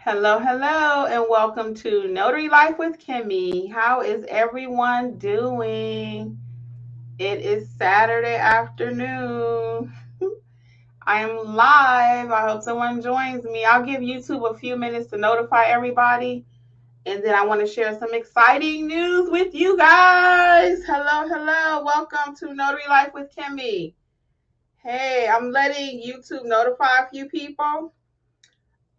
Hello, hello, and welcome to Notary Life with Kimmy. How is everyone doing? It is Saturday afternoon. I am live. I hope someone joins me. I'll give YouTube a few minutes to notify everybody, and then I want to share some exciting news with you guys. Hello, hello. Welcome to Notary Life with Kimmy. Hey, I'm letting YouTube notify a few people.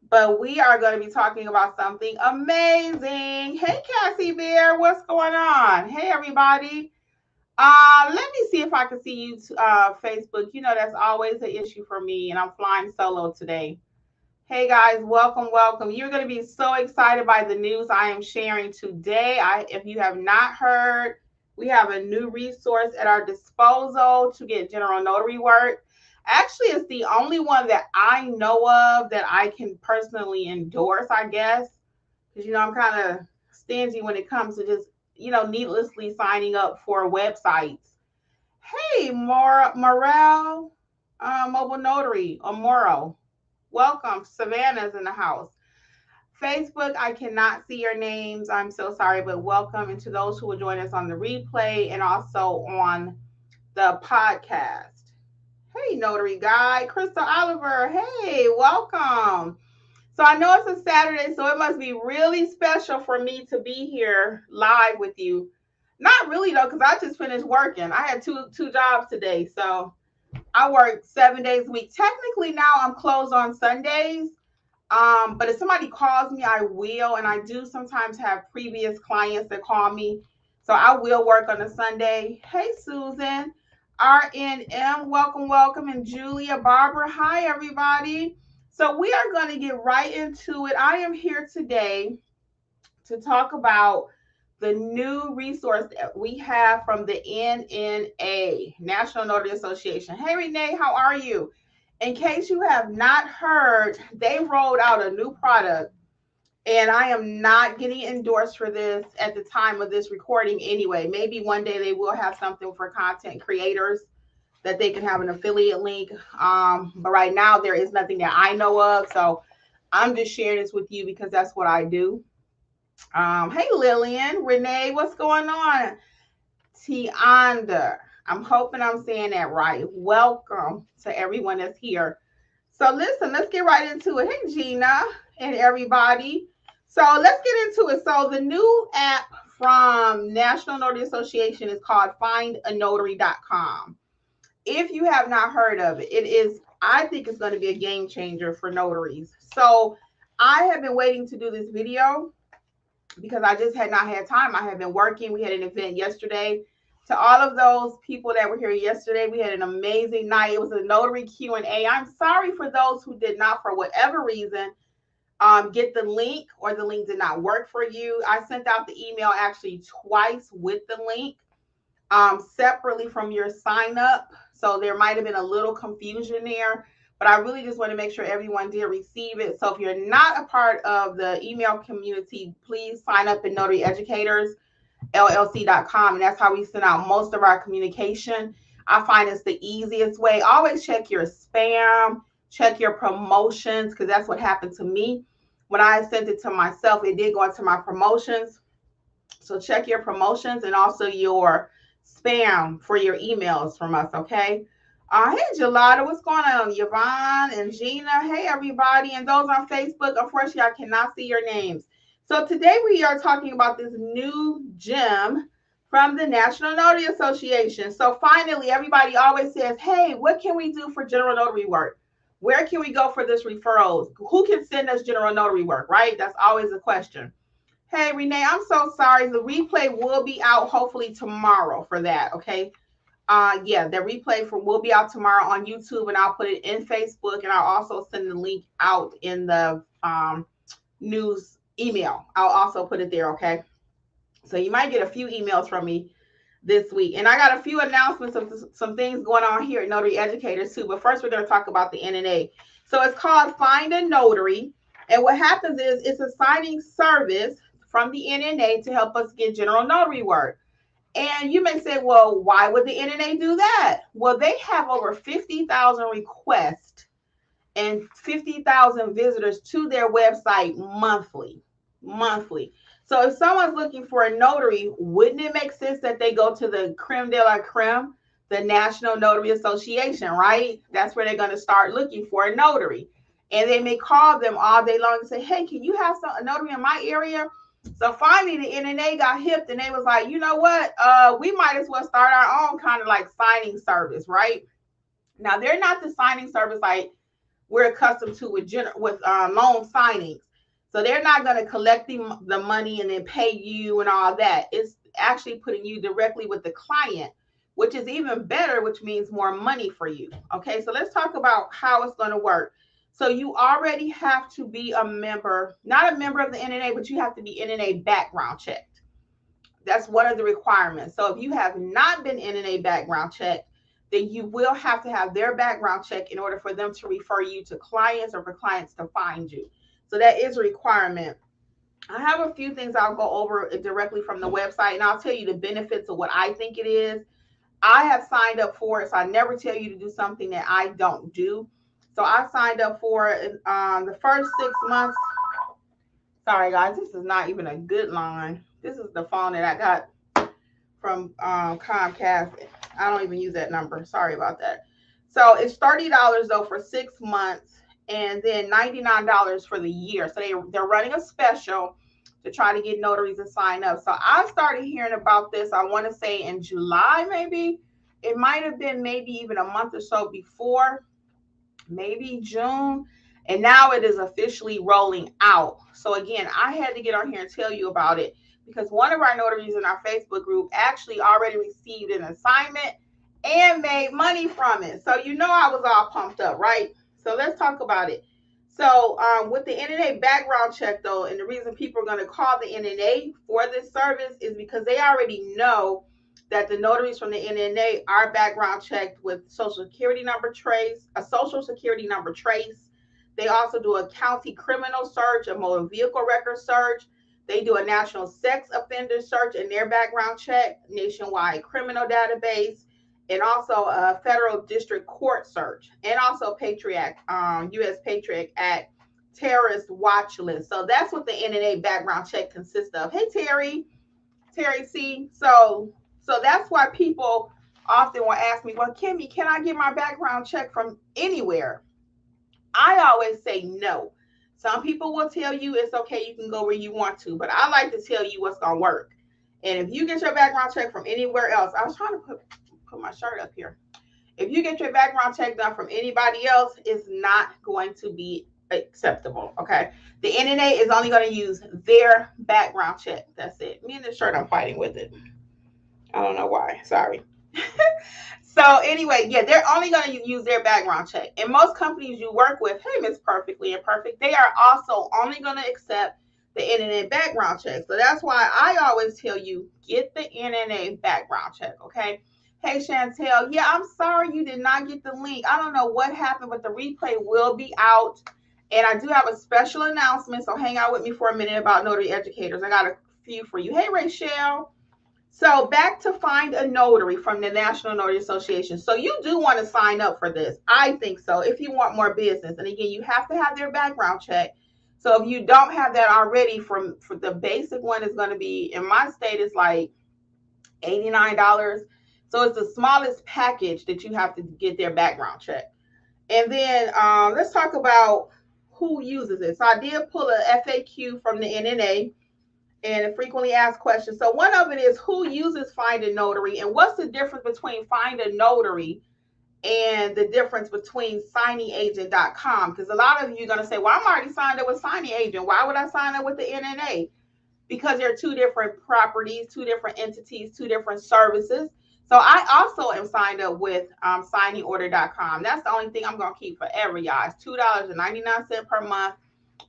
But we are going to be talking about something amazing. Hey, Cassie Bear, what's going on? Hey, everybody. Let me see if I can see you, Facebook. You know, that's always an issue for me, and I'm flying solo today. Hey, guys, welcome, welcome. You're going to be so excited by the news I am sharing today. If you have not heard, we have a new resource at our disposal to get general notary work. Actually, it's the only one that I know of that I can personally endorse, I guess, because, I'm kind of stingy when it comes to just, needlessly signing up for websites. Hey, Morel, Mobile Notary, or Moro. Welcome. Savannah's in the house. Facebook, I cannot see your names. I'm so sorry, but welcome. And to those who will join us on the replay and also on the podcast. Hey, Notary Guy. Crystal Oliver. Hey, welcome. So I know it's a Saturday, so it must be really special for me to be here live with you. Not really, though, because I just finished working. I had two jobs today, so I work 7 days a week. Technically, now I'm closed on Sundays. But if somebody calls me, I will. And I do sometimes have previous clients that call me. So I will work on a Sunday. Hey, Susan. RNM, welcome, welcome. And Julia, Barbara, hi, everybody. So we are going to get right into it. I am here today to talk about the new resource that we have from the NNA, National Notary Association. Hey, Renee, how are you? In case you have not heard, they rolled out a new product, and I am not getting endorsed for this at the time of this recording anyway. Maybe one day they will have something for content creators that they can have an affiliate link. But right now, there is nothing that I know of. So I'm just sharing this with you because that's what I do. Hey, Lillian, Renee, what's going on? Tianda, I'm hoping I'm saying that right. Welcome to everyone that's here. So listen, let's get right into it. Hey, Gina and everybody. So let's get into it. So the new app from National Notary Association is called findanotary.com. If you have not heard of it, I think it's going to be a game changer for notaries. So I have been waiting to do this video because I just had not had time. I have been working. We had an event yesterday. To all of those people that were here yesterday, we had an amazing night. It was a notary Q&A. I'm sorry for those who did not, for whatever reason, get the link, or the link did not work for you. I sent out the email actually twice with the link, separately from your sign up. So there might have been a little confusion there, but I really just want to make sure everyone did receive it. So if you're not a part of the email community, please sign up at Notary Educators LLC.com, and that's how we send out most of our communication. I find it's the easiest way. Always check your spam, check your promotions, because that's what happened to me. When I sent it to myself, it did go into my promotions. So check your promotions and also your spam for your emails from us, okay? Hey, Gelada, what's going on? Yvonne and Gina, hey, everybody. And those on Facebook, unfortunately, I cannot see your names. So today we are talking about this new gem from the National Notary Association. So finally, everybody always says, hey, what can we do for general notary work? Where can we go for this referrals? Who can send us general notary work, right? That's always a question. Hey, Renee, I'm so sorry. The replay will be out hopefully tomorrow for that, okay? Yeah, the replay will be out tomorrow on YouTube, and I'll put it in Facebook, and I'll also send the link out in the news email. I'll also put it there, okay? So you might get a few emails from me this week. And I got a few announcements of some things going on here at Notary Educators too. But first, we're going to talk about the NNA. So it's called Find a Notary. And what happens is it's a signing service from the NNA to help us get general notary work. And you may say, well, why would the NNA do that? Well, they have over 50,000 requests and 50,000 visitors to their website monthly. Monthly. So if someone's looking for a notary, wouldn't it make sense that they go to the creme de la creme, the National Notary Association, right? That's where they're going to start looking for a notary. And they may call them all day long and say, hey, can you have a notary in my area? So finally, the NNA got hipped and they was like, you know what? We might as well start our own kind of like signing service, right? Now, they're not the signing service like we're accustomed to with loan signings. So they're not going to collect the money and then pay you and all that. It's actually putting you directly with the client, which is even better, which means more money for you. Okay, so let's talk about how it's going to work. So you already have to be a member, not a member of the NNA, but you have to be NNA background checked. That's one of the requirements. So if you have not been NNA background checked, then you will have to have their background check in order for them to refer you to clients or for clients to find you. So that is a requirement. I have a few things I'll go over directly from the website, and I'll tell you the benefits of what I think it is. I have signed up for it, so I never tell you to do something that I don't do. So I signed up for it the first 6 months. Sorry, guys, this is not even a good line. This is the phone that I got from Comcast. I don't even use that number. Sorry about that. So it's $30 though for 6 months, and then $99 for the year. So they're running a special to try to get notaries to sign up. So I started hearing about this, I want to say in July, maybe. It might have been maybe even a month or so before, maybe June. And now it is officially rolling out. So again, I had to get on here and tell you about it because one of our notaries in our Facebook group actually already received an assignment and made money from it. So you know I was all pumped up, right? So let's talk about it. So with the NNA background check though, and the reason people are going to call the NNA for this service is because they already know that the notaries from the NNA are background checked with social security number trace, a social security number trace. They also do a county criminal search, a motor vehicle record search. They do a national sex offender search in their background check, nationwide criminal database, and also a federal district court search, and also Patriot, U.S. Patriot Act terrorist watch list. So that's what the NNA background check consists of. Hey, Terry C. So that's why people often will ask me, well, Kimmy, can I get my background check from anywhere? I always say no. Some people will tell you it's okay, you can go where you want to, but I like to tell you what's going to work. And if you get your background check from anywhere else, I was trying to put my shirt up here. If you get your background check done from anybody else, it's not going to be acceptable, okay? The NNA is only going to use their background check. That's it. Me and this shirt, I'm fighting with it. I don't know why. Sorry. So anyway, yeah, they're only going to use their background check. And most companies you work with, hey, Miss Perfectly Imperfect, they are also only going to accept the NNA background check. So that's why I always tell you, get the NNA background check, okay? Hey, Chantel, yeah, I'm sorry you did not get the link. I don't know what happened, but the replay will be out. And I do have a special announcement, so hang out with me for a minute about notary educators. I got a few for you. Hey, Rachel. So back to find a notary from the National Notary Association. So you do want to sign up for this. I think so, if you want more business. And again, you have to have their background check. So if you don't have that already, for the basic one is going to be, in my state, it's like $89. So it's the smallest package that you have to get their background check. And then let's talk about who uses it. So I did pull a FAQ from the NNA and a frequently asked questions. So one of it is, who uses Find a Notary, and what's the difference between Find a Notary and the difference between SigningAgent.com? Because a lot of you are going to say, well, I'm already signed up with SigningAgent. Why would I sign up with the NNA? Because they're two different properties, two different entities, two different services. So I also am signed up with SigningOrder.com. That's the only thing I'm going to keep forever, y'all. It's $2.99 per month,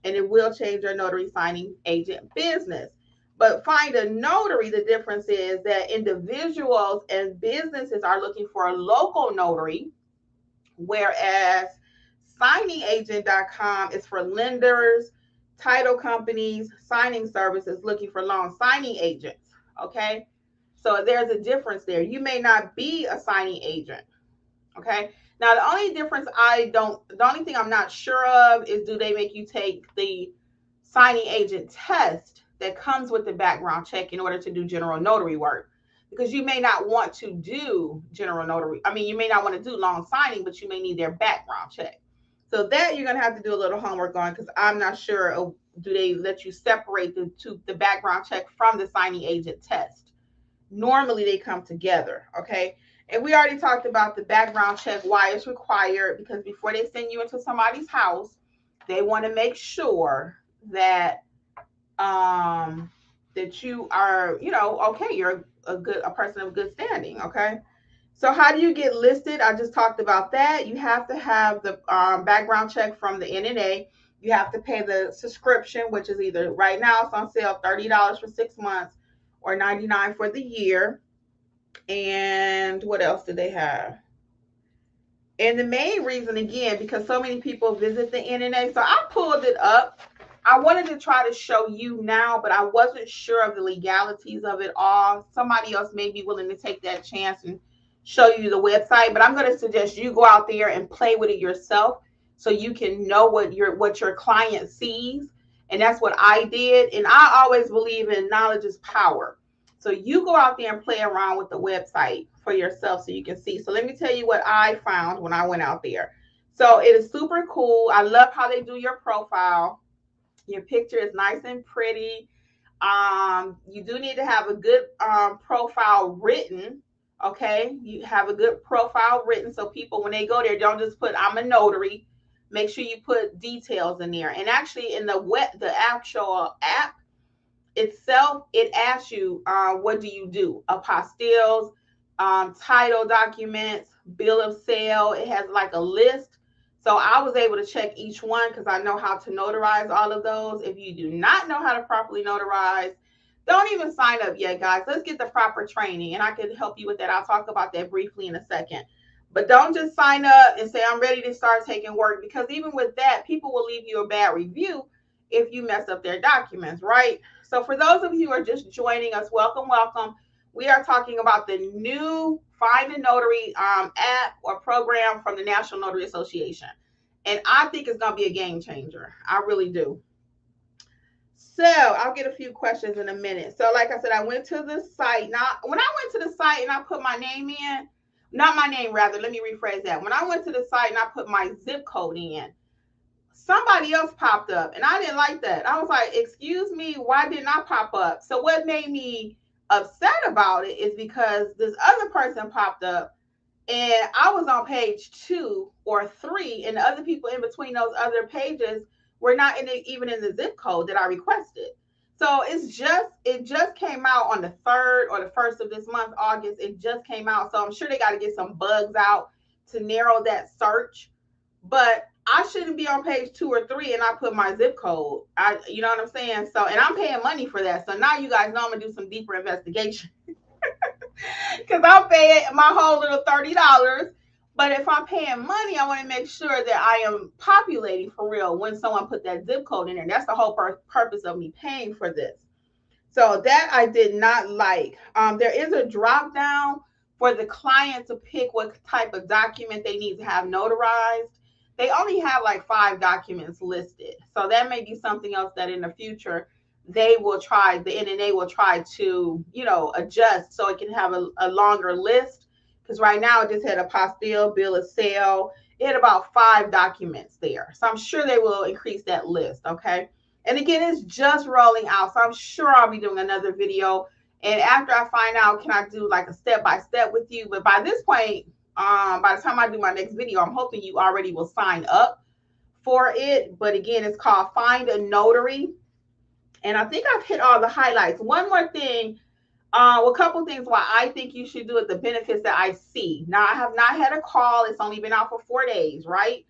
and it will change your notary signing agent business. But Find a Notary, the difference is that individuals and businesses are looking for a local notary, whereas SigningAgent.com is for lenders, title companies, signing services looking for loan signing agents, okay? So there's a difference there. You may not be a signing agent, okay? Now, the only difference the only thing I'm not sure of is, do they make you take the signing agent test that comes with the background check in order to do general notary work? Because you may not want to do general notary. I mean, you may not want to do long signing, but you may need their background check. So that you're going to have to do a little homework on, because I'm not sure, do they let you separate the background check from the signing agent test? Normally they come together, okay? And we already talked about the background check, why it's required, because before they send you into somebody's house, they want to make sure that that you are, okay, you're a person of good standing, okay? So how do you get listed? I just talked about that. You have to have the background check from the NNA. You have to pay the subscription, which is either, right now it's on sale, $30 for 6 months or $99 for the year. And what else do they have? And the main reason, again, because so many people visit the NNA. So I pulled it up. I wanted to try to show you now, but I wasn't sure of the legalities of it all. Somebody else may be willing to take that chance and show you the website, but I'm going to suggest you go out there and play with it yourself so you can know what your client sees. And that's what I did. And I always believe in knowledge is power. So you go out there and play around with the website for yourself so you can see. So let me tell you what I found when I went out there. So it is super cool. I love how they do your profile. Your picture is nice and pretty. You do need to have a good profile written. Okay, you have a good profile written so people, when they go there, don't just put I'm a notary. Make sure you put details in there. And actually, in the actual app itself, it asks you, what do you do? Apostilles, title documents, bill of sale. It has like a list. So I was able to check each one because I know how to notarize all of those. If you do not know how to properly notarize, don't even sign up yet, guys. Let's get the proper training, and I can help you with that. I'll talk about that briefly in a second. But don't just sign up and say, I'm ready to start taking work, because even with that, people will leave you a bad review if you mess up their documents, right? So for those of you who are just joining us, welcome, welcome. We are talking about the new Find a Notary app or program from the National Notary Association. And I think it's going to be a game changer. I really do. So I'll get a few questions in a minute. So like I said, I went to the site. Now, when I went to the site and I put my name in, not my name, rather, let me rephrase that. When I went to the site and I put my zip code in, somebody else popped up, and I didn't like that. I was like, excuse me, why didn't I pop up? So what made me upset about it is because this other person popped up, and I was on page 2 or 3, and the other people in between those other pages were not even in the zip code that I requested. So it just came out on the 3rd or the 1st of this month, August. It just came out. So I'm sure they got to get some bugs out to narrow that search. But I shouldn't be on page 2 or 3 and I put my zip code. You know what I'm saying? So, and I'm paying money for that. So now you guys know I'm gonna do some deeper investigation because I'm paying my whole little $30. But if I'm paying money, I want to make sure that I am populating for real when someone put that zip code in there. That's the whole purpose of me paying for this. So that I did not like. There is a drop down for the client to pick what type of document they need to have notarized. They only have like 5 documents listed. So that may be something else that in the future the NNA will try to, adjust so it can have a longer list. Because right now it just had apostille, bill of sale. It had about 5 documents there. So I'm sure they will increase that list, okay? And again, it's just rolling out. So I'm sure I'll be doing another video. And after I find out, can I do like a step-by-step with you? But by this point, by the time I do my next video, I'm hoping you already will sign up for it. But again, it's called Find a Notary. And I think I've hit all the highlights. One more thing, a couple things why I think you should do it, the benefits that I see. Now, I have not had a call. It's only been out for 4 days, right?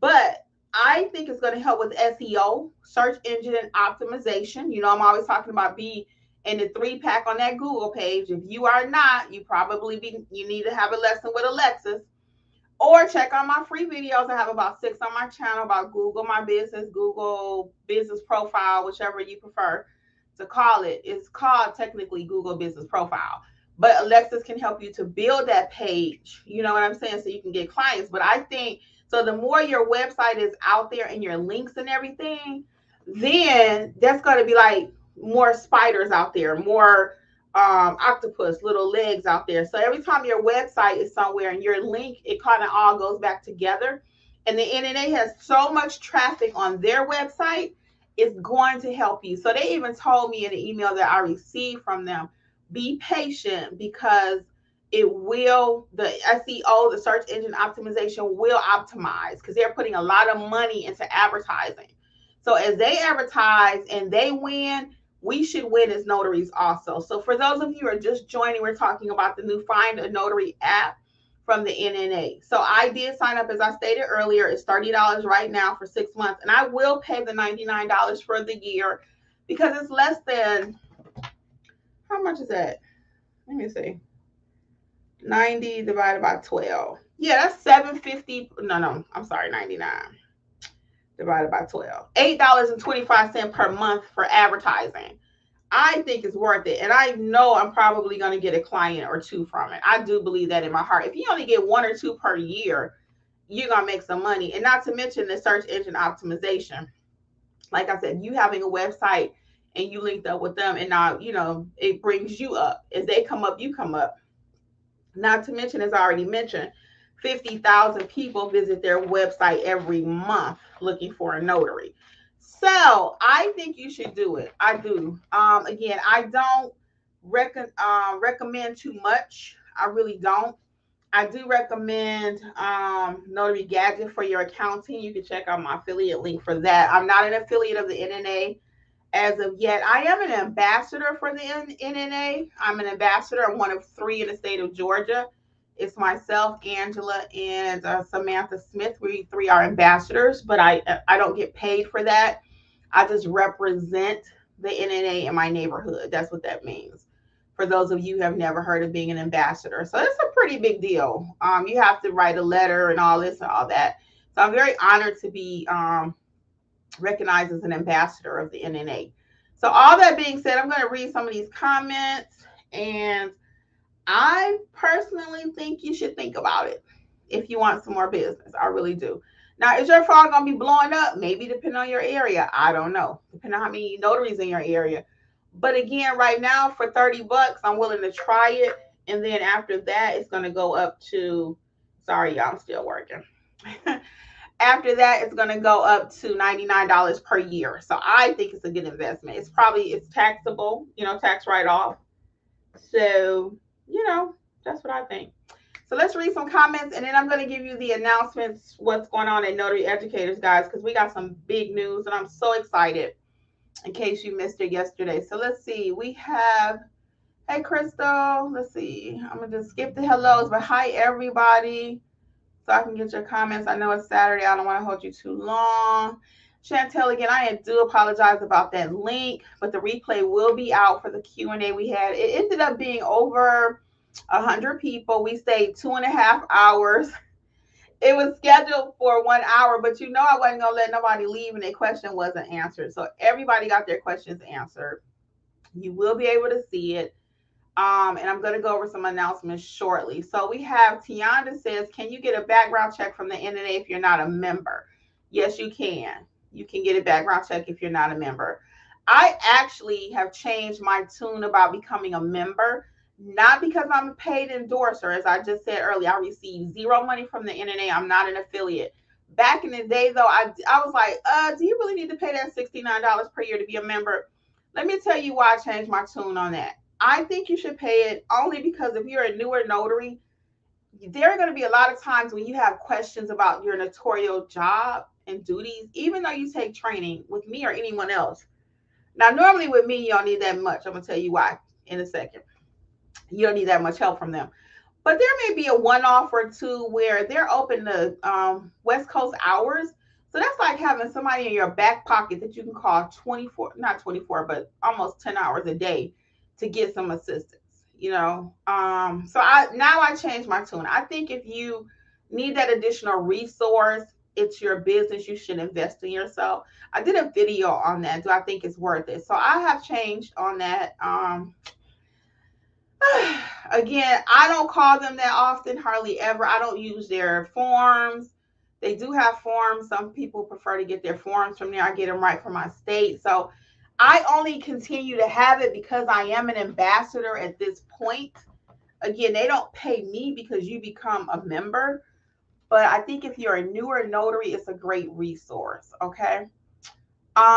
But I think it's going to help with SEO, search engine optimization. You know, I'm always talking about be in the 3-pack on that Google page. If you are not, you need to have a lesson with Alexis, or check out my free videos. I have about 6 on my channel about Google My Business, Google Business Profile, whichever you prefer to call it. It's called technically Google Business Profile. but Alexis can help you to build that page. You know what I'm saying? So you can get clients. But I think, so the more your website is out there and your links and everything, then that's going to be like more spiders out there, more octopus, little legs out there. So every time your website is somewhere and your link, it kind of all goes back together. And the NNA has so much traffic on their website, it's going to help you. So they even told me in an email that I received from them, be patient because it will, the SEO, the search engine optimization will optimize because they're putting a lot of money into advertising. So as they advertise and they win, we should win as notaries also. So for those of you who are just joining, we're talking about the new Find a Notary app from the NNA. So I did sign up, as I stated earlier. It's $30 right now for 6 months, and I will pay the $99 for the year because it's less than, how much is that? Let me see. 90 divided by 12. Yeah, that's $7.50. No, I'm sorry, 99 divided by 12. $8.25 per month for advertising. I think it's worth it. And I know I'm probably going to get a client or two from it. I do believe that in my heart. If you only get one or two per year, you're going to make some money. And not to mention the search engine optimization. Like I said, you having a website and you linked up with them, and now, it brings you up. As they come up, you come up. Not to mention, as I already mentioned, 50,000 people visit their website every month looking for a notary. So I think you should do it. I do. Again, I don't recommend too much. I really don't. I do recommend Notary Gadget for your accounting. You can check out my affiliate link for that. I'm not an affiliate of the NNA as of yet. I am an ambassador for the NNA. I'm an ambassador. I'm one of 3 in the state of Georgia. It's myself, Angela, and Samantha Smith. We 3 are ambassadors, but I don't get paid for that. I just represent the NNA in my neighborhood. That's what that means. For those of you who have never heard of being an ambassador. So it's a pretty big deal. You have to write a letter and all this and all that. So I'm very honored to be recognized as an ambassador of the NNA. So all that being said, I'm going to read some of these comments, and I personally think you should think about it if you want some more business. I really do. Now, is your phone going to be blowing up? Maybe depending on your area. I don't know. Depending on how many notaries in your area. But again, right now for $30, I'm willing to try it. And then after that, it's going to go up to, sorry, y'all, I'm still working. After that, it's going to go up to $99 per year. So I think it's a good investment. It's taxable, tax write-off. So, that's what I think. So let's read some comments, and then I'm going to give you the announcements, what's going on at Notary Educators, guys, because we got some big news, and I'm so excited in case you missed it yesterday. So let's see. We have, hey, Crystal. Let's see. I'm going to just skip the hellos, but hi, everybody. So I can get your comments. I know it's Saturday. I don't want to hold you too long. Chantel, again, I do apologize about that link, but the replay will be out for the Q&A we had. It ended up being over 100 people. We stayed 2.5 hours. It was scheduled for 1 hour, but I wasn't going to let nobody leave and their question wasn't answered. So everybody got their questions answered. You will be able to see it. And I'm going to go over some announcements shortly. So we have Tianda says, can you get a background check from the NNA if you're not a member? Yes, you can. You can get a background check if you're not a member. I actually have changed my tune about becoming a member, not because I'm a paid endorser. As I just said earlier, I receive zero money from the NNA. I'm not an affiliate. Back in the day, though, I was like, do you really need to pay that $69 per year to be a member? Let me tell you why I changed my tune on that. I think you should pay it only because if you're a newer notary, there are going to be a lot of times when you have questions about your notarial job and duties, even though you take training with me or anyone else. Now, normally with me, you don't need that much. I'm going to tell you why in a second. You don't need that much help from them. But there may be a one-off or two where they're open to West Coast hours. So that's like having somebody in your back pocket that you can call not 24, but almost 10 hours a day to get some assistance, So I changed my tune. I think if you need that additional resource, it's your business. You should invest in yourself. I did a video on that. Do I think it's worth it? So I have changed on that. Again, I don't call them that often, hardly ever. I don't use their forms. They do have forms. Some people prefer to get their forms from there. I get them right from my state. So I only continue to have it because I am an ambassador at this point. Again, they don't pay me because you become a member. But I think if you're a newer notary, it's a great resource. Okay.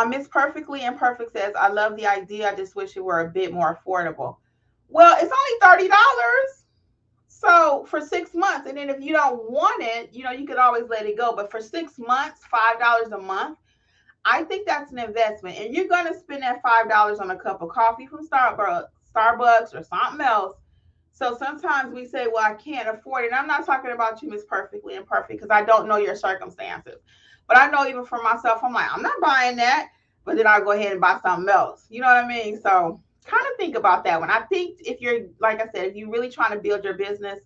Miss Perfectly Imperfect says, I love the idea. I just wish it were a bit more affordable. Well, it's only $30. So for 6 months, and then if you don't want it, you could always let it go. But for 6 months, $5 a month, I think that's an investment. And you're gonna spend that $5 on a cup of coffee from Starbucks or something else. So sometimes we say, well, I can't afford it. And I'm not talking about you, Miss Perfectly Imperfect, because I don't know your circumstances. But I know even for myself, I'm like, I'm not buying that. But then I'll go ahead and buy something else. You know what I mean? So kind of think about that one. I think if you're, like I said, if you're really trying to build your business,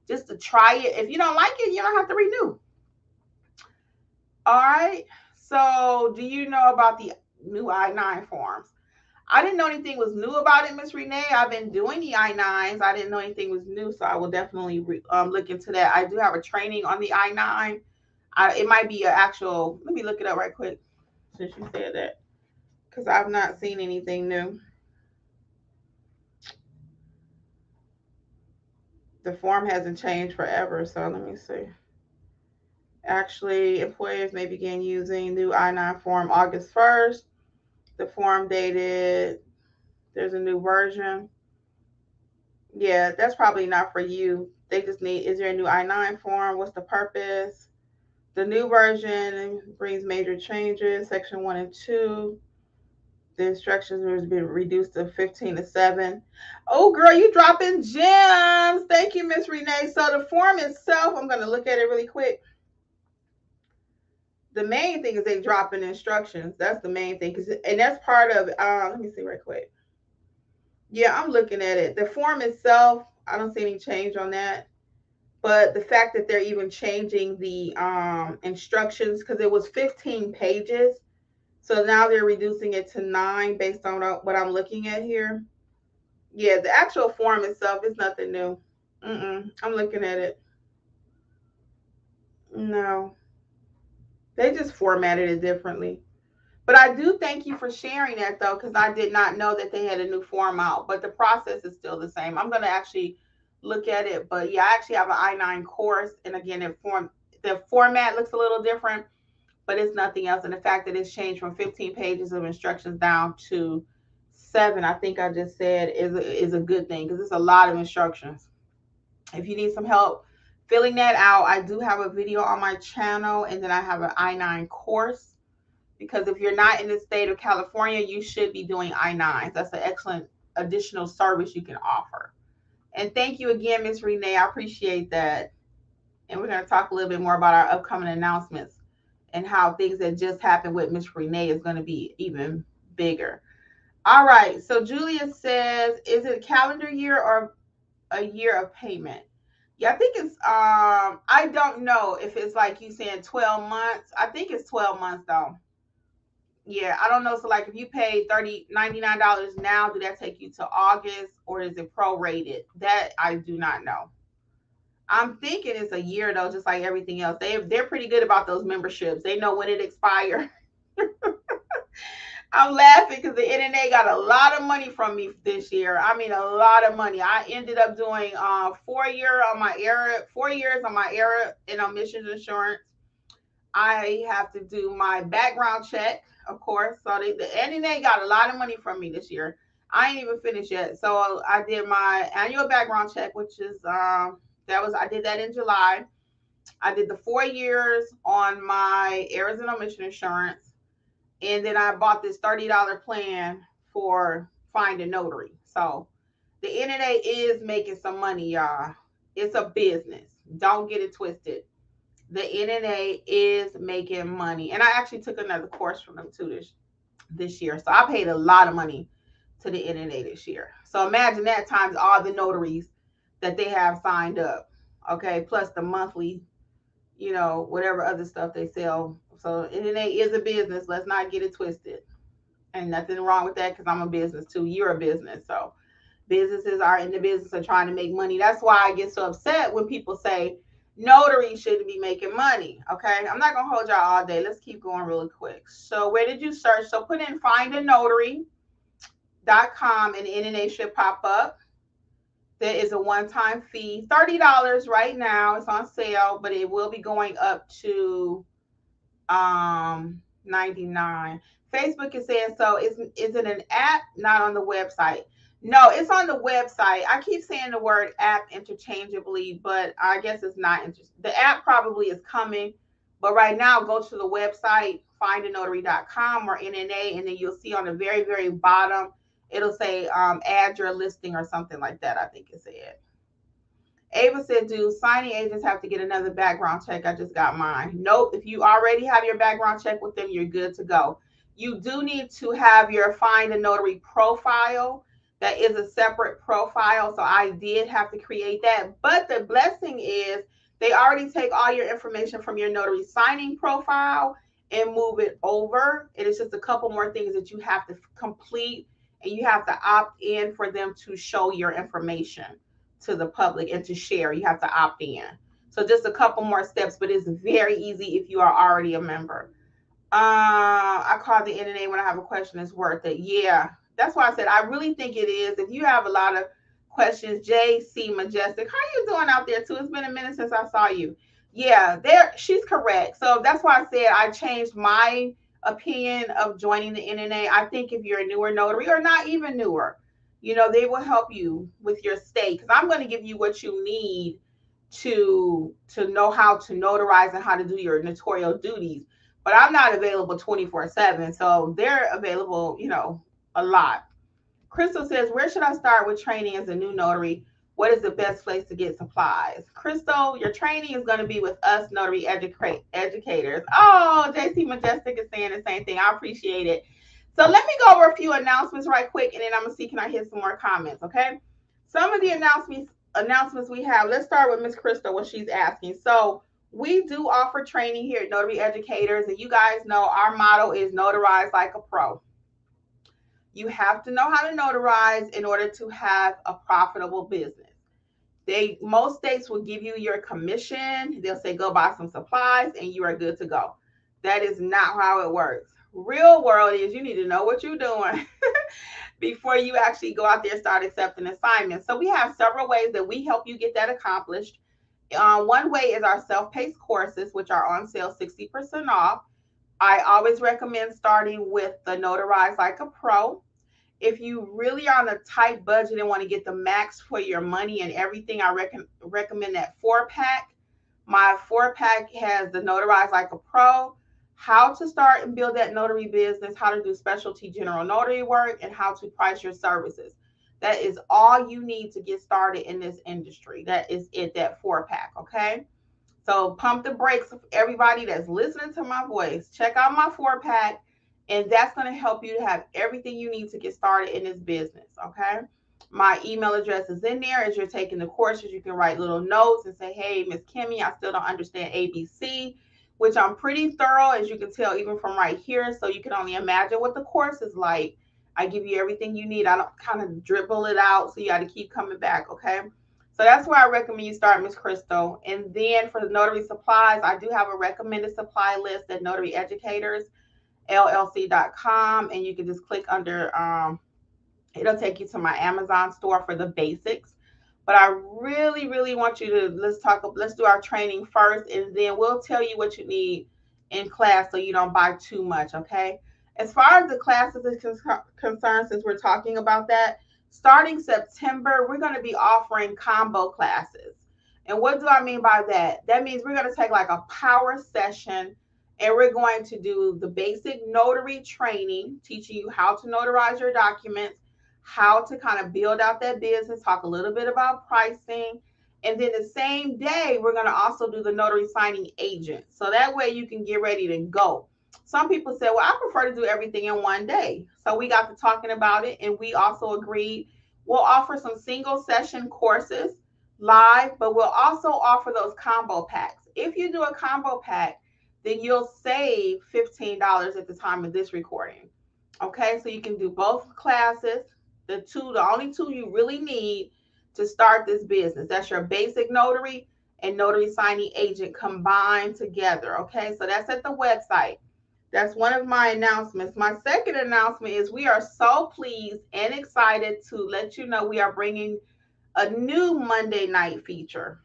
just to try it. If you don't like it, you don't have to renew. All right. So do you know about the new I-9 forms? I didn't know anything was new about it, Miss Renee. I've been doing the I-9s. I didn't know anything was new, so I will definitely look into that. I do have a training on the I-9. It might be an actual, let me look it up right quick since you said that, because I've not seen anything new. The form hasn't changed forever, so let me see. Actually, employers may begin using new I-9 form August 1st. The form dated, there's a new version. Yeah, that's probably not for you. They just need, is there a new I-9 form? What's the purpose? The new version brings major changes. Section 1 and 2. The instructions has been reduced to 15 to 7. Oh, girl, you dropping gems. Thank you, Miss Renee. So the form itself, I'm going to look at it really quick. The main thing is they drop in instructions. That's the main thing. And that's part of, let me see right quick. Yeah, I'm looking at it. The form itself, I don't see any change on that. But the fact that they're even changing the instructions, because it was 15 pages. So now they're reducing it to 9 based on what I'm looking at here. Yeah, the actual form itself is nothing new. I'm looking at it. No, they just formatted it differently. But I do thank you for sharing that, though, because I did not know that they had a new form out. But the process is still the same. I'm going to actually look at it. But yeah, I actually have an I-9 course. And again, the format looks a little different, but it's nothing else. And the fact that it's changed from 15 pages of instructions down to 7, I think I just said, is a good thing, because it's a lot of instructions. If you need some help filling that out, I do have a video on my channel, and then I have an I-9 course. Because if you're not in the state of California, you should be doing I-9s. That's an excellent additional service you can offer. And thank you again, Ms. Renee. I appreciate that. And we're going to talk a little bit more about our upcoming announcements and how things that just happened with Ms. Renee is going to be even bigger. All right. So Julia says, is it a calendar year or a year of payment? Yeah, I think it's I don't know if it's like you saying 12 months. I think it's 12 months though. Yeah, I don't know. So like if you pay $99 now, do that take you to August, or is it prorated? That I do not know. I'm thinking it's a year though, just like everything else. They're pretty good about those memberships. They know when it expires. I'm laughing because the NNA got a lot of money from me this year. I mean, a lot of money. I ended up doing 4 years on my error, 4 years on my error and omissions insurance. I have to do my background check, of course. So the NNA got a lot of money from me this year. I ain't even finished yet. So I did my annual background check, which is I did that in July. I did the 4 years on my errors and omission insurance, and then I bought this $30 plan for Find a Notary. So the NNA is making some money, y'all. It's a business. Don't get it twisted. The NNA is making money. And I actually took another course from them too this year. So I paid a lot of money to the NNA this year. So imagine that times all the notaries that they have signed up. Okay, plus the monthly, whatever other stuff they sell. So NNA is a business. Let's not get it twisted. And nothing wrong with that, because I'm a business too. You're a business. So businesses are in the business of trying to make money. That's why I get so upset when people say notary shouldn't be making money. Okay, I'm not gonna hold y'all all day. Let's keep going really quick. So where did you search? So put in findanotary.com and NNA should pop up. There is a one-time fee, $30 right now. It's on sale, but it will be going up to 99. Facebook is saying, so is it an app, not on the website? No, it's on the website. I keep saying the word app interchangeably, but I guess it's not interesting. The app probably is coming, but right now go to the website, findanotary.com or NNA, and then you'll see on the very, very bottom, it'll say add your listing or something like that, I think it said. Ava said, do signing agents have to get another background check? I just got mine. Nope. If you already have your background check with them, you're good to go. You do need to have your Find a Notary profile. That is a separate profile. So I did have to create that. But the blessing is they already take all your information from your notary signing profile and move it over. It is just a couple more things that you have to complete, and you have to opt in for them to show your information to the public and to share. You have to opt in. So just a couple more steps, but it's very easy if you are already a member. I call the NNA when I have a question. It's worth it. Yeah, that's why I said I really think it is. If you have a lot of questions, JC Majestic, how you doing out there too? It's been a minute since I saw you. Yeah, there she's correct. So that's why I said I changed my opinion of joining the NNA. I think if you're a newer notary or not even newer, they will help you with your state, because I'm going to give you what you need to know how to notarize and how to do your notarial duties. But I'm not available 24/7, so they're available, a lot. Crystal says, where should I start with training as a new notary? What is the best place to get supplies? Crystal, your training is going to be with us notary educators. Oh, JC Majestic is saying the same thing. I appreciate it. So let me go over a few announcements right quick, and then I'm going to see, can I hit some more comments, okay? Some of the announcements we have, let's start with Miss Crystal, what she's asking. So we do offer training here at Notary Educators, and you guys know our motto is notarize like a pro. You have to know how to notarize in order to have a profitable business. Most states will give you your commission. They'll say, go buy some supplies and you are good to go. That is not how it works. Real world is you need to know what you're doing before you actually go out there and start accepting assignments. So we have several ways that we help you get that accomplished. One way is our self-paced courses, which are on sale 60% off. I always recommend starting with the Notarize Like a Pro. If you really are on a tight budget and want to get the max for your money and everything, I recommend that 4-pack. My 4-pack has the Notarize Like a Pro, how to start and build that notary business, how to do specialty general notary work, and how to price your services. That is all you need to get started in this industry. That is it, that 4-pack, okay? So pump the brakes of everybody that's listening to my voice. Check out my 4-pack, and that's going to help you to have everything you need to get started in this business, okay? My email address is in there. As you're taking the courses, you can write little notes and say, hey, Miss Kimmy, I still don't understand ABC, which I'm pretty thorough, as you can tell, even from right here. So you can only imagine what the course is like. I give you everything you need. I don't kind of dribble it out, so you got to keep coming back, okay? So that's where I recommend you start, Miss Crystal. And then for the notary supplies, I do have a recommended supply list at Notary Educators, LLC.com, and you can just click under, it'll take you to my Amazon store for the basics. But I really, really want you to, let's do our training first, and then we'll tell you what you need in class so you don't buy too much, okay? As far as the classes is concerned, since we're talking about that, starting September, we're going to be offering combo classes. And what do I mean by that? That means we're going to take like a power session, and we're going to do the basic notary training, teaching you how to notarize your documents, how to kind of build out that business, talk a little bit about pricing. And then the same day, we're going to also do the notary signing agent. So that way you can get ready to go. Some people say, well, I prefer to do everything in one day. So we got to talking about it, and we also agreed we'll offer some single session courses live, but we'll also offer those combo packs. If you do a combo pack, then you'll save $15 at the time of this recording. Okay, so you can do both classes, The only two you really need to start this business. That's your basic notary and notary signing agent combined together. Okay, so that's at the website. That's one of my announcements. My second announcement is we are so pleased and excited to let you know we are bringing a new Monday night feature.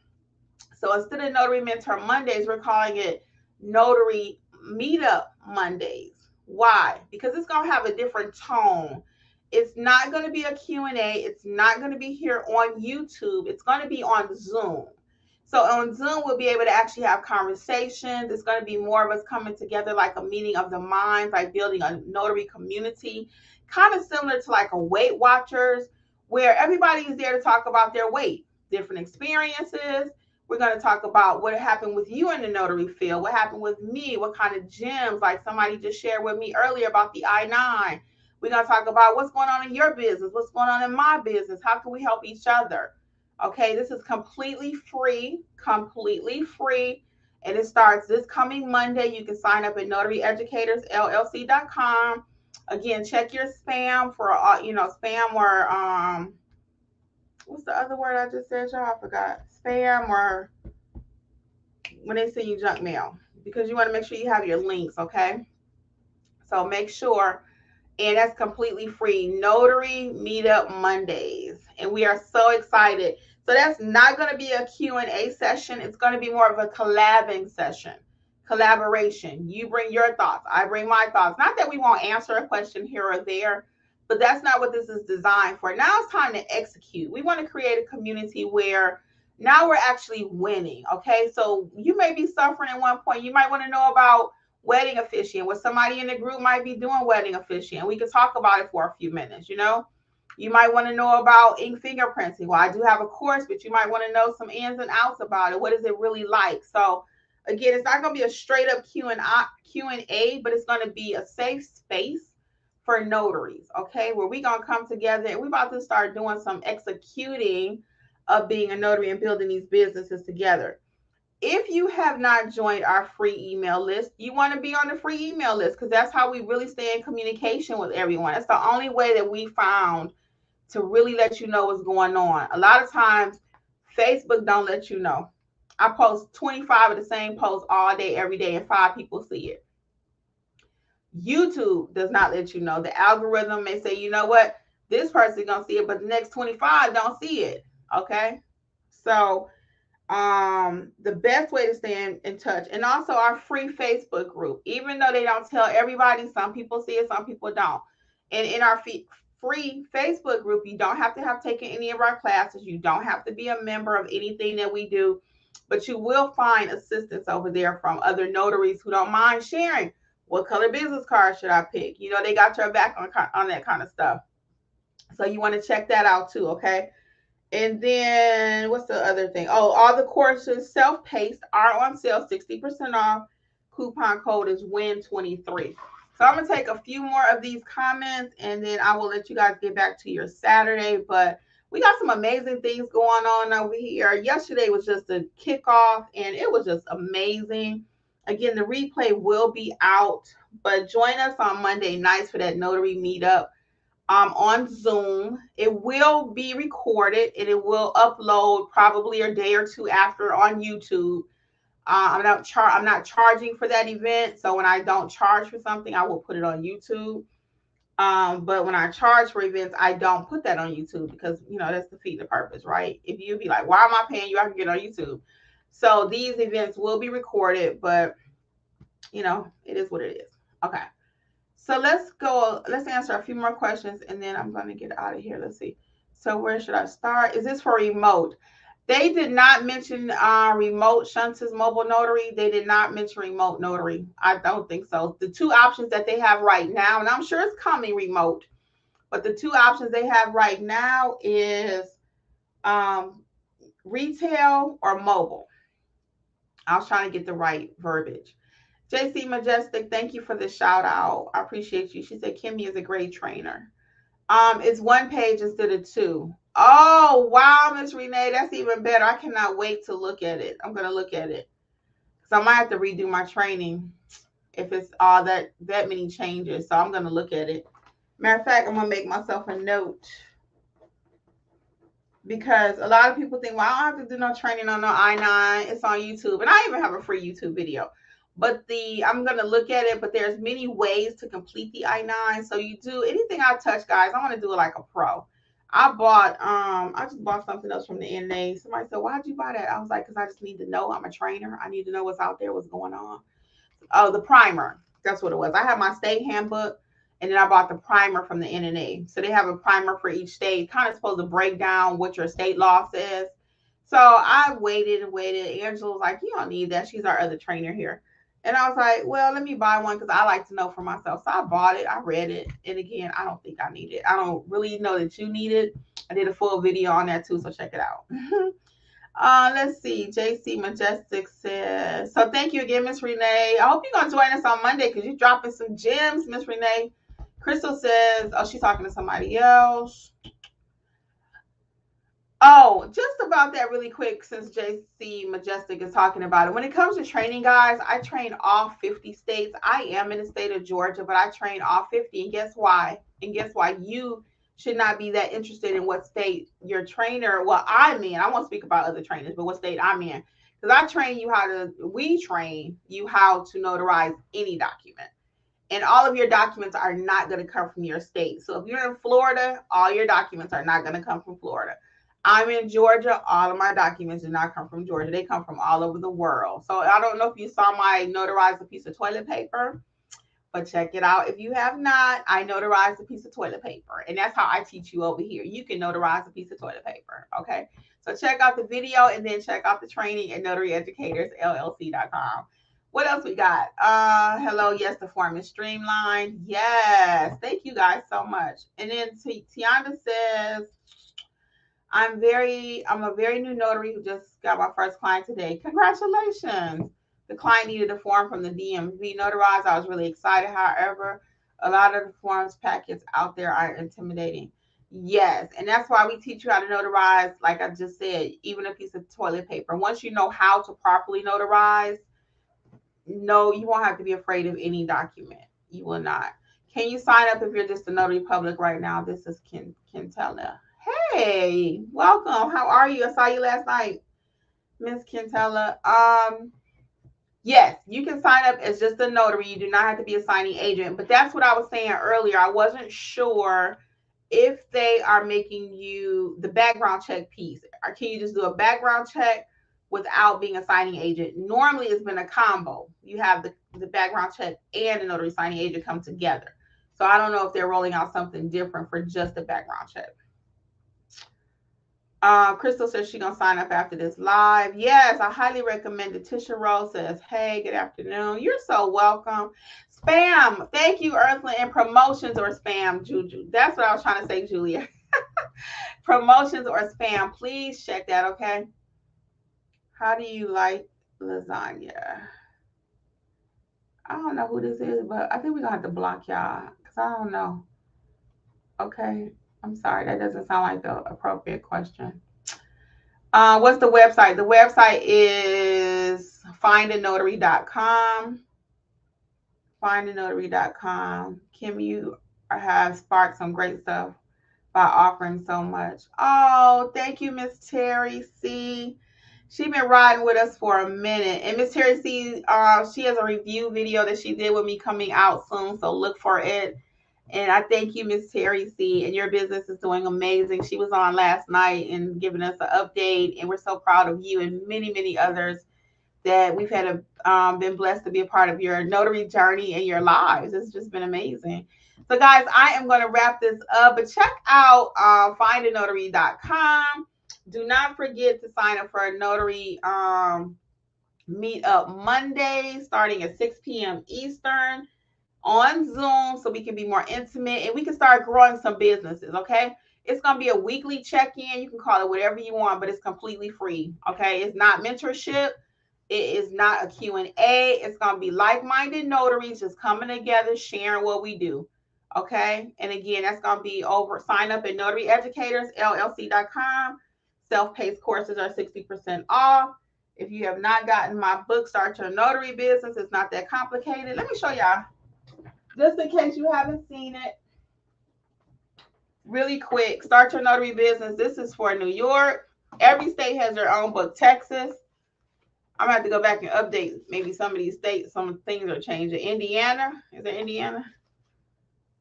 So instead of Notary Mentor Mondays, we're calling it Notary Meetup Mondays. Why? Because it's going to have a different tone. It's not going to be a Q&A. It's not going to be here on YouTube. It's going to be on Zoom. So on Zoom, we'll be able to actually have conversations. It's going to be more of us coming together like a meeting of the minds, like building a notary community, kind of similar to like a Weight Watchers, where everybody is there to talk about their weight, different experiences. We're going to talk about what happened with you in the notary field, what happened with me, what kind of gems, like somebody just shared with me earlier about the I-9. We're going to talk about what's going on in your business, what's going on in my business, how can we help each other? Okay, this is completely free, and it starts this coming Monday. You can sign up at notaryeducatorsllc.com. Again, check your spam for, spam or, what's the other word I just said, y'all? I forgot. Spam or when they send you junk mail, because you want to make sure you have your links, okay? So make sure, and that's completely free. Notary Meetup Mondays, and we are so excited. So that's not going to be a Q&A session. It's going to be more of a collabing session, collaboration. You bring your thoughts, I bring my thoughts. Not that we won't answer a question here or there, but that's not what this is designed for. Now it's time to execute. We want to create a community where now we're actually winning, okay? So you may be suffering at one point. You might want to know about wedding officiant, what somebody in the group might be doing wedding officiant. We could talk about it for a few minutes, you know? You might want to know about ink fingerprinting. Well, I do have a course, but you might want to know some ins and outs about it. What is it really like? So again, it's not going to be a straight up Q&A, but it's going to be a safe space for notaries, okay? Where we're going to come together and we're about to start doing some executing of being a notary and building these businesses together. If you have not joined our free email list, you want to be on the free email list, because that's how we really stay in communication with everyone. That's the only way that we found to really let you know what's going on. A lot of times, Facebook don't let you know. I post 25 of the same posts all day, every day, and 5 people see it. YouTube does not let you know. The algorithm may say, you know what, this person's going to see it, but the next 25 don't see it, okay? So the best way to stay in touch, and also our free Facebook group, even though they don't tell everybody, some people see it, some people don't. And in our free Facebook group, you don't have to have taken any of our classes. You don't have to be a member of anything that we do, but you will find assistance over there from other notaries who don't mind sharing. What color business card should I pick? You know, they got your back on that kind of stuff. So you want to check that out too, okay? And then what's the other thing? Oh, all the courses self-paced are on sale, 60% off. Coupon code is WIN23. So I'm going to take a few more of these comments, and then I will let you guys get back to your Saturday. But we got some amazing things going on over here. Yesterday was just a kickoff, and it was just amazing. Again, the replay will be out, but join us on Monday nights for that notary meetup. On Zoom. It will be recorded and it will upload probably a day or two after on YouTube. I'm not charging for that event, so when I don't charge for something, I will put it on YouTube. But when I charge for events, I don't put that on YouTube, because that's defeating the purpose, right? If you be like, why am I paying you? I can get on YouTube. So these events will be recorded, but it is what it is. Okay. So let's answer a few more questions, and then I'm going to get out of here. Let's see. So where should I start? Is this for remote? They did not mention remote. Shunta's mobile notary. They did not mention remote notary. I don't think so. The two options that they have right now, and I'm sure it's coming remote, but the two options they have right now is retail or mobile. I was trying to get the right verbiage. JC Majestic, thank you for the shout out. I appreciate you. She said Kimmy is a great trainer. It's one page instead of two. Oh, wow, Miss Renee, that's even better. I cannot wait to look at it. I'm going to look at it, because I might have to redo my training if it's all that many changes. So I'm going to look at it. Matter of fact, I'm going to make myself a note. because a lot of people think, well, I don't have to do no training on no I-9. It's on YouTube. And I even have a free YouTube video. But I'm going to look at it, but there's many ways to complete the I-9. So you do anything I touch, guys, I want to do it like a pro. I just bought something else from the NNA. Somebody said, why'd you buy that? I was like, because I just need to know. I'm a trainer. I need to know what's out there, what's going on. Oh, the primer. That's what it was. I have my state handbook, and then I bought the primer from the NNA. So they have a primer for each state, kind of supposed to break down what your state law says. So I waited and waited. Angela was like, you don't need that. She's our other trainer here. And I was like, well, let me buy one because I like to know for myself. So I bought it. I read it. And again, I don't think I need it. I don't really know that you need it. I did a full video on that too, so check it out. Let's see. JC Majestic says, so thank you again, Miss Renee. I hope you're going to join us on Monday because you're dropping some gems, Miss Renee. Crystal says, oh, she's talking to somebody else. Oh, just about that really quick, since JC Majestic is talking about it. When it comes to training, guys, I train all 50 states. I am in the state of Georgia, but I train all 50. And guess why? You should not be that interested in what state your trainer, well, I'm in. I won't speak about other trainers, but what state I'm in. Because we train you how to notarize any document. And all of your documents are not going to come from your state. So if you're in Florida, all your documents are not going to come from Florida. I'm in Georgia. All of my documents do not come from Georgia. They come from all over the world. So I don't know if you saw my notarize a piece of toilet paper, but check it out. If you have not, I notarized a piece of toilet paper. And that's how I teach you over here. You can notarize a piece of toilet paper. Okay. So check out the video and then check out the training at NotaryEducatorsLLC.com. What else we got? Hello. Yes, the form is streamlined. Yes. Thank you guys so much. And then Tiana says, I'm a very new notary who just got my first client today. Congratulations. The client needed a form from the DMV notarized. I was really excited. However, a lot of the forms packets out there are intimidating. Yes, and that's why we teach you how to notarize, like I just said, even a piece of toilet paper. Once you know how to properly notarize, no, you won't have to be afraid of any document. You will not. Can you sign up if you're just a notary public right now? This is Kentella. Hey, welcome. How are you? I saw you last night, Miss Kentella. Yes, you can sign up as just a notary. You do not have to be a signing agent. But that's what I was saying earlier. I wasn't sure if they are making you the background check piece. Or can you just do a background check without being a signing agent? Normally, it's been a combo. You have the background check and the notary signing agent come together. So I don't know if they're rolling out something different for just the background check. Crystal says she's going to sign up after this live. Yes, I highly recommend it. Tisha Rose says, hey, good afternoon. You're so welcome. Spam. Thank you, Earthling. And promotions or spam, Juju. That's what I was trying to say, Julia. Promotions or spam. Please check that, okay? How do you like lasagna? I don't know who this is, but I think we're going to have to block y'all because I don't know. Okay. I'm sorry, that doesn't sound like the appropriate question. What's the website? The website is findanotary.com. Findanotary.com. Kim, you have sparked some great stuff by offering so much. Oh, thank you, Miss Terry C. She's been riding with us for a minute. And Miss Terry C, she has a review video that she did with me coming out soon, so look for it. And I thank you, Miss Terry C. And your business is doing amazing. She was on last night and giving us an update. And we're so proud of you and many, many others that we've had been blessed to be a part of your notary journey and your lives. It's just been amazing. So, guys, I am going to wrap this up. But check out findanotary.com. Do not forget to sign up for a notary meetup Monday starting at 6 p.m. Eastern. On Zoom so we can be more intimate and we can start growing some businesses, okay? It's going to be a weekly check-in. You can call it whatever you want, but it's completely free, okay? It's not mentorship. It is not a Q&A. It's going to be like-minded notaries just coming together, sharing what we do, okay? And again, that's going to be over. Sign up at NotaryEducatorsLLC.com. Self-paced courses are 60% off. If you have not gotten my book, Start Your Notary Business, it's not that complicated. Let me show y'all. Just in case you haven't seen it. Really quick, start your notary business. This is for New York. Every state has their own book. Texas, I'm gonna have to go back and update maybe some of these states. Some things are changing. Indiana, is it Indiana?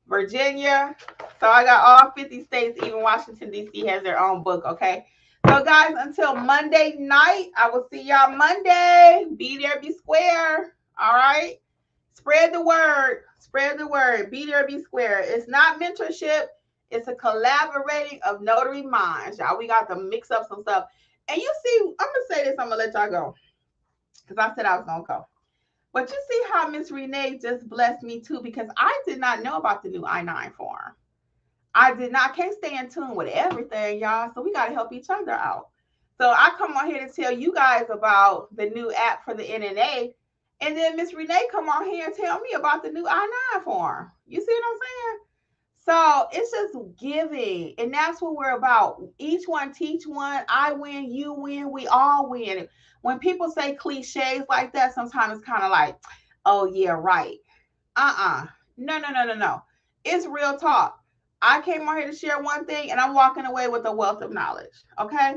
Virginia. So I got all 50 states, even Washington, D.C. has their own book, okay? So, guys, until Monday night, I will see y'all Monday. Be there, be square. All right? Spread the word. Spread the word. Be there, be square. It's not mentorship. It's a collaborating of notary minds, y'all. We got to mix up some stuff. And you see, I'm going to say this. I'm going to let y'all go because I said I was going to go. But you see how Miss Renee just blessed me too, because I did not know about the new I-9 form. I did not, can't stay in tune with everything, y'all. So we got to help each other out. So I come on here to tell you guys about the new app for the NNA. And then Miss Renee come on here and tell me about the new I-9 form. You see what I'm saying? So it's just giving. And that's what we're about. Each one teach one. I win, you win, we all win. When people say cliches like that, sometimes it's kind of like, oh, yeah, right. No. It's real talk. I came on here to share one thing, and I'm walking away with a wealth of knowledge. Okay?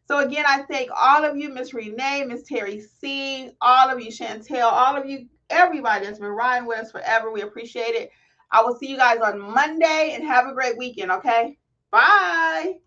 So again, I thank all of you, Miss Renee, Miss Terry C, all of you, Chantel, all of you, everybody that's been riding with us forever. We appreciate it. I will see you guys on Monday, and have a great weekend, okay? Bye.